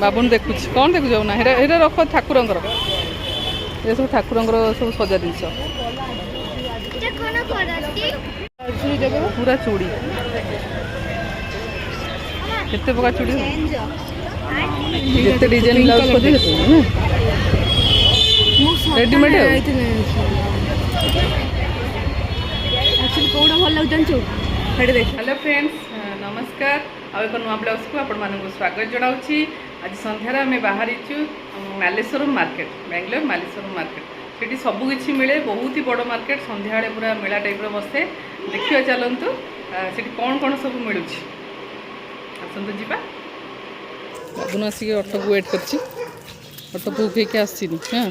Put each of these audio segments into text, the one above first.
बाबुन देखु कौन देखु जाऊ ना हेरा रख ठाकुर ये सब ठाकुर सब सजा जिनस पूरा चूड़ी केते प्रकार चूड़ी जिते डिजाइन ब्लाउज खोजे रेडीमेड कौन भल लगे हेलो फ्रेंड्स नमस्कार आउ एक नुआ ब्लाउज को आपण मानक स्वागत जनाऊँगी। आज सन्धार आम बाहरी मालेश्वरम मार्केट बेंगलोर मालेश्वरम मार्केट से सबकि मिले बहुत ही बड़ मार्केट सन्ध्या पूरा मेला टाइप बसे देखिए चलतु से कौन कौन सब मिलूँ आसतु जी बाबुन आसिक ऑटो को वेट कर ऑटो बुक होके आसी हाँ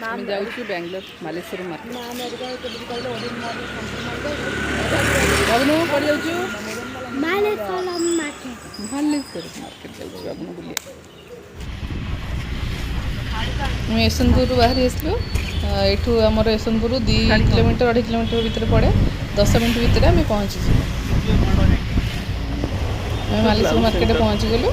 आम जाऊँ बेंगलोर मालेश्वरम मार्केट बाबुन कौन जाऊँ मालेश्वरम मार्केट जाऊँ बाबुन बुले यशवंतपुर बाहरी आसलु एठू आमर यशवंतपुर 2 किलोमीटर 2.5 किलोमीटर भितर पड़े 10 मिनट भितर आम पहुँची मालेश्वर मार्केट पहुँची गलु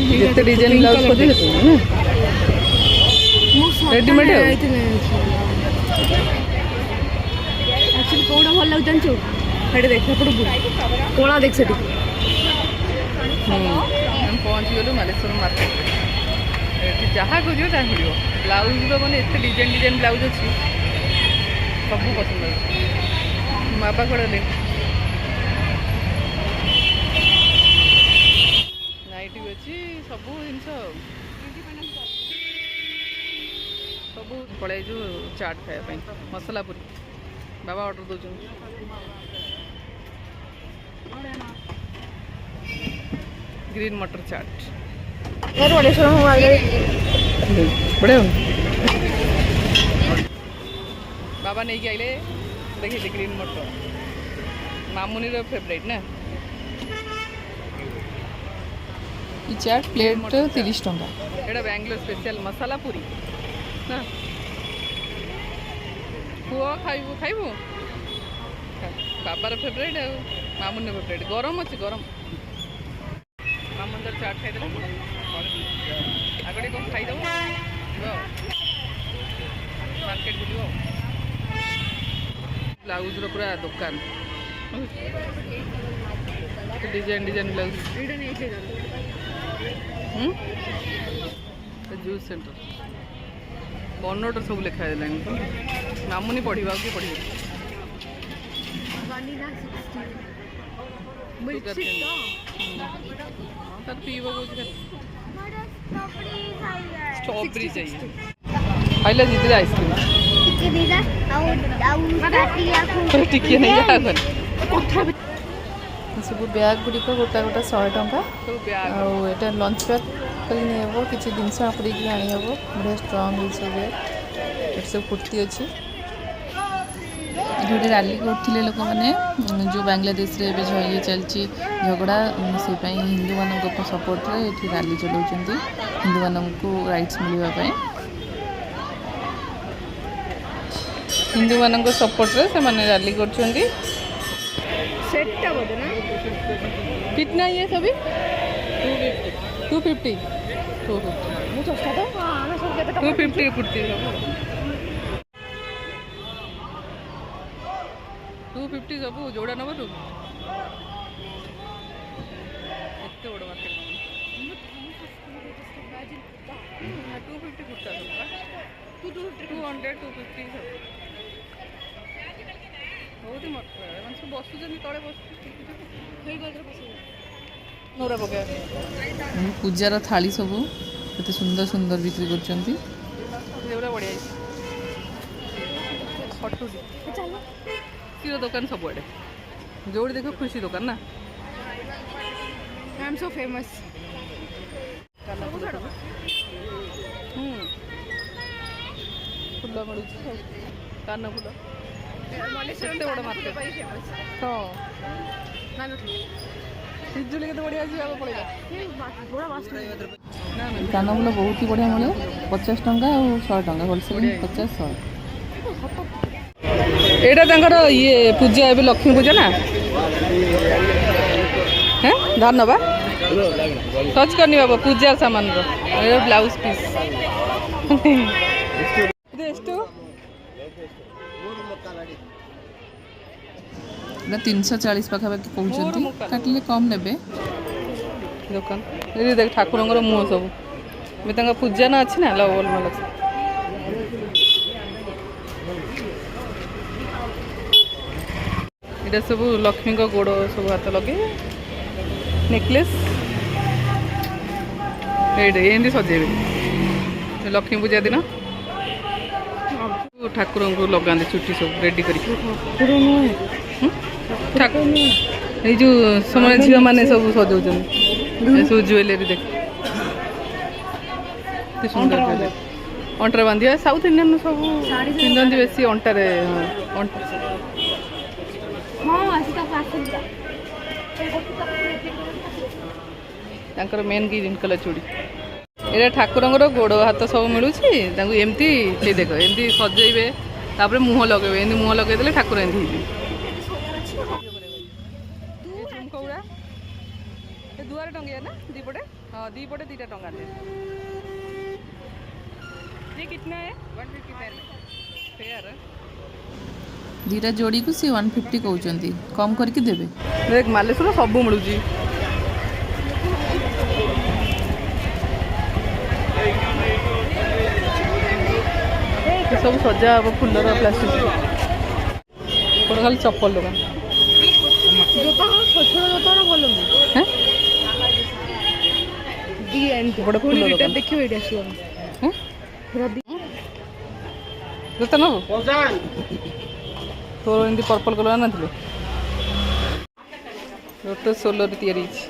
जिते डिजाइन ब्लाउज खोजे रेडीमेड कौन भल लगे देख कला देख से पहुँची गलु मालेश्वर मार्केट जहाँ खोज तहाँ मिल ब्लाउज मैंने एत डिजाइन डिजाइन ब्लाउज अच्छी सब पसंद बाबा कड़े नाइट भी अच्छी सब जिन सब पड़े चाट खायापी मसला पूरी बाबा ऑर्डर दौर ग्रीन मटर चाट बढ़िया बाबा नहीं कि आइले देखिए ग्रीन मटर मामुनी रो फेवरेट ना चाट प्लेट 30 टंका एटा बेंगलोर स्पेशल मसाला पूरी ना पुआ खाइबू खाइबू बाबार फेवरेट मामुनी फेवरेट गरम अच्छे गरम मामुन चाट खाई आगे कौन खाईदेव मार्केट बुल ब्लाउज पूरा दुकान design design blouse juice centre Banot सब लिखाई मामुनी पढ़ा कि पढ़ तर पीब स्ट्रॉबेरी चाहिए खाइला दीदी आइसक्रीम टिके नहीं सब बैग गुड़िक गोटा गोटा 100 टंका आटा लंच पैक कर किसी जिनस पूरी आनी हम बढ़िया स्ट्रंग सब बैग सब कुर्ती अच्छी गोटे रैली करते लोक मैंने जो बांग्लादेश रे ये चलती झगड़ा से हिंदू मान सपोर्ट रे ये रैली चलाउं हिंदू मान को राइट्स मिलवाई हिंदू मान सपोर्ट रे से माने रैली कर कितना ये सभी 250 250 कुर्ती 250 सब जोड़ा नब तू एत बड़ मार्केट 250 कुर्ता सब 200 250 सब बहुत ही मत सब बसुँ तले बस पूजार थाली सब एत सुंदर सुंदर बिक्री कर बढ़िया क्षीर दुकान सब आड़े जो देख खुशी दुकान ना I am so famous full मिलूँ कान फुल बड़ मार्केट हाँ पिजुली के बढ़िया पड़ेगा କାନଫୁଲ ବହୁତ ହି ବଢ଼ିଆ ମିଳେ 50 ଟଙ୍କା ଆଉ 100 ଟଙ୍କା ହୋଲସେଲ୍ 50 100। ଏଇଟା ତାଙ୍କର ଇଏ ପୂଜା ଏବେ ଲକ୍ଷ୍ମୀ ପୂଜା ନା হ্যাঁ ধন্যবাদ ଟଚ୍ କରିନି ବାବା ପୂଜା ସାମାନର ବ୍ଲାଉଜ୍ ପିସ୍ ಎಷ್ಟು ଏଇଟା 340 ପାଖାପାଖି କହୁଛନ୍ତି କାଟିଲେ କମ୍ ନେବେ। ଦୋକାନ ଏଠି ଦେଖ ଠାକୁରଙ୍କର ମୁହଁ ସବୁ ଏବେ ତାଙ୍କ ପୂଜା ନା ଅଛି ନା ଲବଲ ଭଲ ଏଇଟା ସବୁ ଲକ୍ଷ୍ମୀଙ୍କ ଗୋଡ଼ ସବୁ ହାତ ଲଗେଇ ନେକଲେସ୍ ଏଇଟା ଏମିତି ସଜେଇବେ ଲକ୍ଷ୍ମୀ ପୂଜା ଦିନ ଠାକୁରଙ୍କୁ ଲଗାନ୍ତି ଚୁଟି ସବୁ ରେଡ଼ି କରିକି ଏଇ ଯେଉଁ ସେମାନେ ଝିଅମାନେ ସବୁ ସଜଉଛନ୍ତି ଏସବୁ ଜୁଏଲାରୀ ଦେଖ କେତେ ସୁନ୍ଦର ଜୁଏଲାରୀ ଅଣ୍ଟାରେ ବାନ୍ଧିବା ସାଉଥ୍ ଇଣ୍ଡିଆନ୍ ସବୁ ପିନ୍ଧନ୍ତି ବେଶୀ ଅଣ୍ଟାରେ ତାଙ୍କର ମେନ୍ ଗ୍ରୀନ୍ କଲର୍ ଚୁଡ଼ି ଏଇଟା ଠାକୁରଙ୍କର ଗୋଡ଼ ହାତ ସବୁ ମିଳୁଛି ତାଙ୍କୁ ଏମିତି ସେଇ ଦେଖ ଏମିତି ସଜେଇବେ ତାପରେ ମୁହଁ ଲଗେଇବେ ଏମିତି ମୁହଁ ଲଗେଇଦେଲେ ଠାକୁର ଏମିତି ହେଇଯିବେ ଦୁଆରେ ଟଙ୍ଗିଆ ନା ଦିପଟେ ହଁ ଦିପଟେ ଦୁଇଟା ଟଙ୍କା ଦୁଇଟା ଯୋଡ଼ିକୁ ସେ 150 କହୁଛନ୍ତି କମ୍ କରିକି ଦେବେ। ଦେଖ ମାଲେଶ୍ୱର ସବୁ ମିଳୁଛି ସବୁ ସଜା ହବ ଫୁଲର ପ୍ଲାଷ୍ଟିକ ଗୋଟେ ଖାଲି ଚପଲ ଦୋକାନ ଗୋଟେ ଫୁଲ ଦୋକାନ ଦେଖିବ ଏଇଠି ଆସିବ ଜୋତା ନେବୁ ତୋର ଏମିତି ପର୍ପଲ୍ କଲର୍ ଆଣିଥିଲେ ଗୋଟେ ସୋଲରେ ତିଆରି ହେଇଛି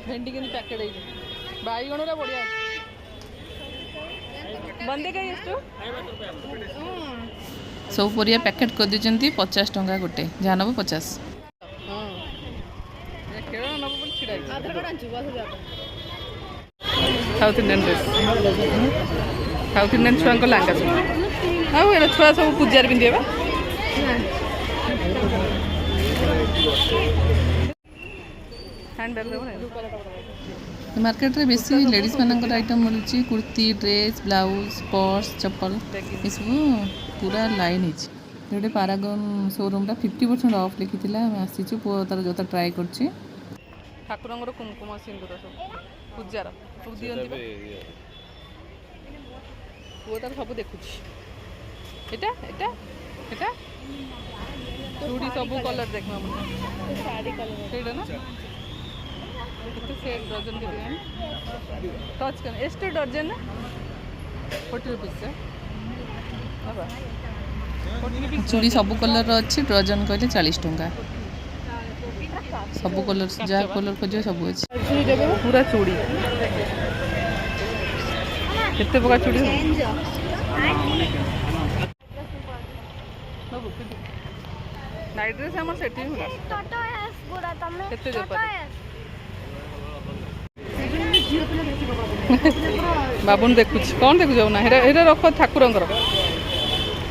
ଭେଣ୍ଡି କେମିତି ପ୍ୟାକେଟ୍ ହେଇଛି ବାଇଗଣଟା ବଢ଼ିଆ ଅଛି ବନ୍ଦେକାଇ ಎಷ್ಟು ସବୁ ପରିବା ପ୍ୟାକେଟ୍ କରିଦେଇଛନ୍ତି 50 ଟଙ୍କା ଗୋଟେ ଯାହା ନେବ 50। South Indian dress south Indian ଛୁଆଙ୍କ ଲାଙ୍ଗା ସବୁ ଆଉ ଏଇଟା ଛୁଆ ସବୁ ପୂଜାରେ ପିନ୍ଧିବେ ମାର୍କେଟରେ ବେଶୀ ଲେଡ଼ିଜ୍ ମାନଙ୍କର ଆଇଟମ୍ ମିଳୁଛି କୁର୍ତ୍ତି ଡ୍ରେସ୍ ବ୍ଲାଉଜ୍ ପର୍ସ ଚପଲ ଏସବୁ ପୁରା ଲାଇନ୍ ହେଇଛି। ଗୋଟେ ପାରାଗନ୍ ଶୋରୁମ୍ଟା 50% ଅଫ୍ ଲେଖିଥିଲା ଆମେ ଆସିଛୁ ପୁଅ ତାର ଜୋତା ଟ୍ରାଏ କରୁଛି ଠାକୁରଙ୍କର କୁମକୁମ ସିନ୍ଦୁର ସବୁ ପୂଜାର ସବୁ ଦିଅନ୍ତି ପୁଅ ତାର ସବୁ ଦେଖୁଛି ଏଟା ଏଟା ଏଟା ଚୁଡ଼ି ସବୁ କଲର୍ ଦେଖ ସେଇଟା ନା କେତେ ସେଟ୍ ଡଜନ୍ କେତେ ଟଚ୍ कर ಎಷ್ಟು ಡಜನ್ ना 40 रुपीस ଚୁଡ଼ି ସବୁ କଲର୍ର ଅଛି ଡଜନ୍ କହିଲେ 40 ଟଙ୍କା ସବୁ କଲର୍ ଯାହା କଲର୍ ଖୋଜିବ ସବୁ ଅଛି ପୁରା ଚୁଡ଼ି କେତେ ପ୍ରକାର ଚୁଡ଼ି ନାଇଟ୍ ଡ୍ରେସ୍ ଆମର ସେଠି କେତେ ବାବୁନ ଦେଖୁଛି କ'ଣ ଦେଖୁଛ ନା ହେରା ଏଇଟା ରଖ ଠାକୁରଙ୍କର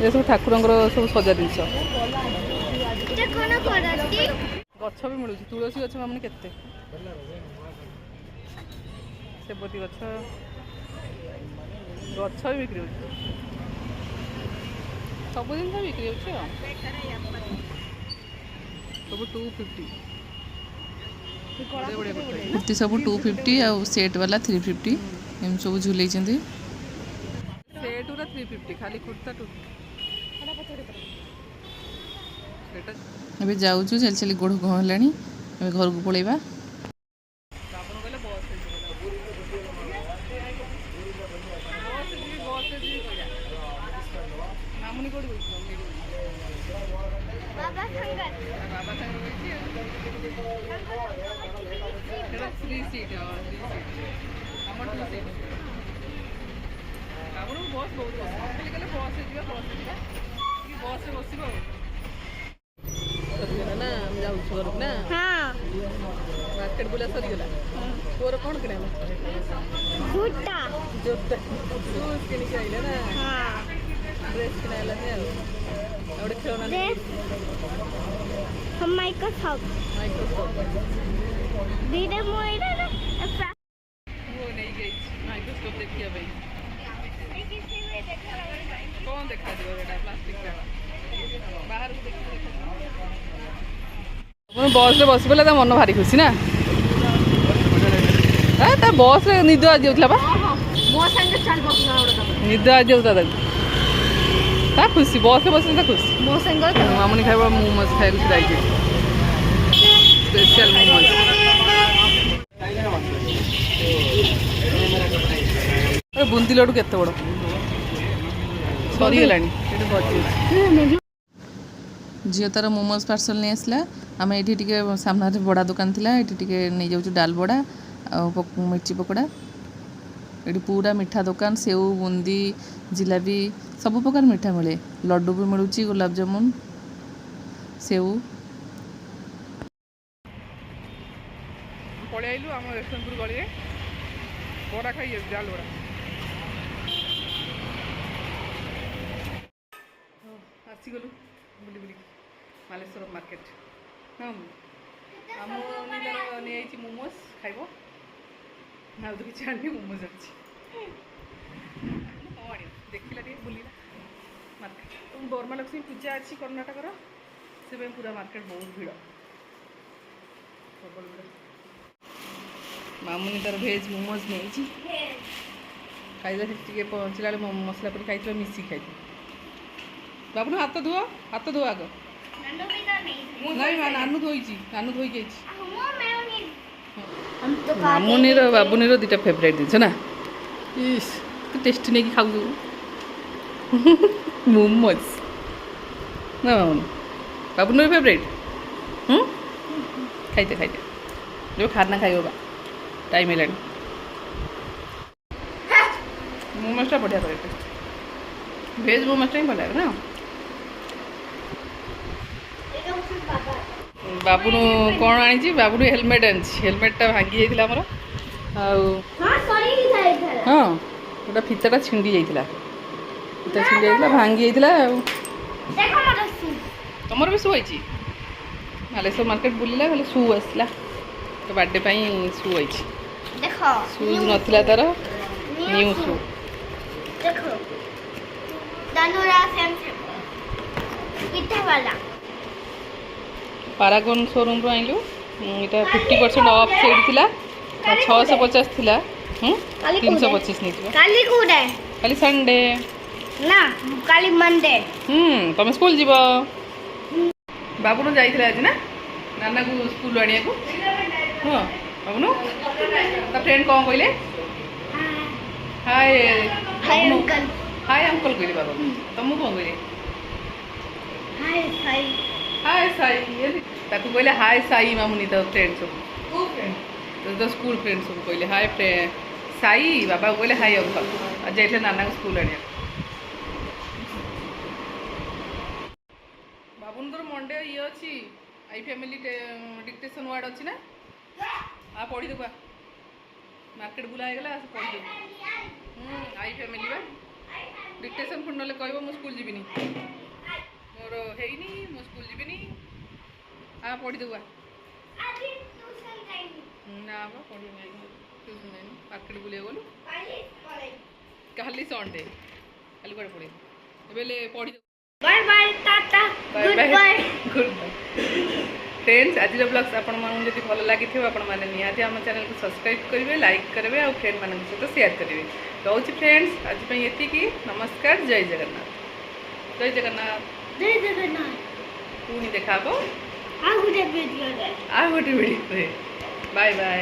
ଏସବୁ ଠାକୁରଙ୍କର ସବୁ ସଜା ଜିନିଷ ଗଛ ବି ମିଳୁଛି ତୁଳସୀ ଗଛ ମାନେ କେତେ ସେବତୀ ଗଛ ଗଛ ବି ବିକ୍ରି ହେଉଛି ସବୁ ଜିନିଷ ବିକ୍ରି ହେଉଛି ଆଉ ସବୁ 250 କୁର୍ତ୍ତି ସବୁ 250 ଆଉ ସେଟ୍ ବାଲା 350 ଏମିତି ସବୁ ଝୁଲେଇଛନ୍ତି ସେଟ୍ ଗୁରା 350 ଖାଲି କୁର୍ତ୍ତା 250 ଏବେ ଯାଉଛୁ ଚାଲି ଚାଲି ଗୋଡ଼ କ'ଣ ହେଲାଣି ଏବେ ଘରକୁ ପଳେଇବା ସରିଗଲା ନା ଆମେ ଯାଉଛୁ ଘରକୁ ନା हाँ ମାର୍କେଟ ବୁଲା ସରିଗଲା ତୋର କ'ଣ କିଣିଲା जूता ଜୋତା ସୁଜ୍ କିଣିକି ଆଇଲା ନା हाँ ଡ୍ରେସ୍ କିଣା ହେଲାନି ଆଉ ଗୋଟେ ଖେଳନା ड्रेस हम माइक्रोसॉफ्ट ମାଇକ୍ରୋସ୍କୋପ दीदी मोइरा ना ମୁଁ ନେଇକି ଯାଇଛି ମାଇକ୍ରୋସ୍କୋପ ଦେଖିବା ପାଇଁ किसी में देखा କ'ଣ ଦେଖାଯିବ ଏଇଟା ପ୍ଲାଷ୍ଟିକ ବାହାରକୁ ଦେଖିକି ଦେଖାଯିବ ଆପଣ ବସ୍ରେ ବସି ପଡ଼ିଲା ତା ମନ ଭାରି ଖୁସି ନା ତା ବସ୍ରେ ନିଦ ଆଜି ଯାଉଥିଲା ବା ମୋ ସାଙ୍ଗେ ଚାଲ ବସିଲା ନିଦ ଆଜି ଯାଉଥିଲା ତାକୁ ତା ଖୁସି ବସ୍ରେ ବସିଲେ ତା ଖୁସି ମୋ ସାଙ୍ଗେ ମାମୁନି ଖାଇବା ମୋମୋଜ ଖାଇବାକୁ ଛିଡ଼ା ହେଇଛି ସ୍ପେଶାଲ ମୋମୋଜ ବୁନ୍ଦି ଲଡ଼ୁ କେତେ ବଡ଼ ସରିଗଲାଣି ସେଠି ବସି ଝିଅ ତାର ମୋମୋଜ ପାର୍ସଲ ନେଇ ଆସିଲା ଆମେ ଏଇଠି ଟିକେ ସାମ୍ନାରେ ବଡ଼ା ଦୋକାନ ଥିଲା ଏଇଠି ଟିକେ ନେଇଯାଉଛୁ ଡାଲ ବଡ଼ା ଆଉ ମିର୍ଚି ପକୋଡ଼ା ଏଠି ପୁରା ମିଠା ଦୋକାନ ସେଉ ବୁନ୍ଦି ଜିଲାପି ସବୁ ପ୍ରକାର ମିଠା ମିଳେ ଲଡ଼ୁ ବି ମିଳୁଛି ଗୋଲାପଜାମୁନ ସେଉ ପଳେଇ ଆଇଲୁ ଆମ ରେଷ୍ଟୁରାଣ୍ଟରୁ ଗଳିରେ ବରା ଖାଇଯାଉଛି ଡାଲ ବରା ଆସିଗଲୁ ବୁଲି ବୁଲିକି ମାଲେଶ୍ୱର ମାର୍କେଟ ହଁ ଆମ ନିଜର ନେଇଯାଇଛି ମୋମୋଜ ଖାଇବ ଆଉ ତ କିଛି ଆଣିନି ମୋମୋଜ ଅଛି କ'ଣ ଆଣିବ ଦେଖିଲା ଟିକେ ବୁଲିଲା ମାର୍କେଟ ବରମାଲକ୍ଷ୍ମୀ ପୂଜା ଅଛି କର୍ଣ୍ଣାଟକର ସେଥିପାଇଁ ପୁରା ମାର୍କେଟ ବହୁତ ଭିଡ଼ ପ୍ରବଳ ଭିଡ଼ ମାମୁନି ତାର ଭେଜ୍ ମୋମୋଜ ନେଇଛି ଖାଇଲା ସେଠି ଟିକେ ପହଞ୍ଚିଲା ବେଳେ ମସଲା ପଡ଼ି ଖାଇଥିଲା ମିଶିକି ଖାଇଥିଲା ବାବୁନୁ ହାତ ଧୁଅ ଆଗ ନାଇଁ ନାନୁ ଧୋଇଛି ନାନୁ ଧୋଇକି ଯାଇଛି ମାମୁନିର ବାବୁନିର ଦୁଇଟା ଫେଭରାଇଟ୍ ଜିନିଷ ନା ଇସ୍ ଟେଷ୍ଟି ନେଇକି ଖାଉଛୁ ମୋମୋଜ ନା ମାମୁନି ବାବୁନିର ଫେଭରାଇଟ୍ ଖାଇତେ ଯୋଉ ଖାନା ଖାଇବ ବା ଟାଇମ୍ ହେଲାଣି ମୋମୋଜଟା ବଢ଼ିଆ କରେ ଭେଜ୍ ମୋମୋଜଟା ହିଁ ଭଲ ଲାଗେ ନା ବାବୁନୁ କ'ଣ ଆଣିଛି ବାବୁନୁ ହେଲମେଟ୍ ଆଣିଛି ହେଲମେଟ୍ଟା ଭାଙ୍ଗି ଯାଇଥିଲା ଆମର ଆଉ ହଁ ଗୋଟେ ଫିତାଟା ଛିଣ୍ଡି ଯାଇଥିଲା ଭାଙ୍ଗି ଯାଇଥିଲା ଆଉ ତମର ବି ସୁ ହେଇଛି ମାଲେଶ୍ୱର ମାର୍କେଟ ବୁଲିଲା ଖାଲି ସୁ ଆସିଲା ତ ବାର୍ଥଡେ ପାଇଁ ସୁ ହେଇଛି ସୁଜ୍ ନଥିଲା ତାର ନ୍ୟୁ ସୁ ପାରାଗନ୍ ଶୋରୁମ୍ରୁ ଆଣିଲୁ ଏଇଟା 50% ଅଫ୍ ସେଇଠି ଥିଲା 650 ଥିଲା 325 ନେଇଯିବ କାଲି ସଣ୍ଡେ ନା କାଲି ମଣ୍ଡେ ତମେ ସ୍କୁଲ ଯିବ ବାବୁନୁ ଯାଇଥିଲା ଆଜି ନା ନାନାକୁ ସ୍କୁଲ ଆଣିବାକୁ ହଁ ବାବୁନୁ ତା ଫ୍ରେଣ୍ଡ କ'ଣ କହିଲେ ହାଏ ହାଏ ଅଙ୍କଲ କହିଲେ ବାବୁ ତମକୁ କ'ଣ କହିଲେ हाय साई ताकू कहले हाय साई मामुनी तो फ्रेंड सब तो स्कूल फ्रेंड सब कहले हाय साई बाबा कहले हाय अंकल आज जाइले नाना स्कूल आनिया बाबुन तोर मंडे ये अच्छी आई फैमिली डिक्टेशन वार्ड अच्छी ना आ पढ़ी देबा मार्केट बुला गला पढ़ी देबा आई फैमिली बा डिक्टेशन पुण ना कहबो मु स्कूल जीविनी मोर हेनी मो स्कूल जीविनी हाँ पढ़ी देबा ना बा पढ़ी ट्यूशन जाइनी मार्केट बुलिया गलु काली संडे काली कुआडे पढ़े एबेले पढ़ी bye bye tata good bye friends आज ब्लॉग्स आपण मानू जदि भल लगी आपण मैंने निहाती आम चैनल को सब्सक्राइब करेंगे लाइक करेंगे और फ्रेंड मान सहित शेयर करेंगे रोचे फ्रेंड्स आज ये नमस्कार जय जगन्नाथ जय जगन्नाथ पुणी देखा आ गोटे वीडियो बाय बाय।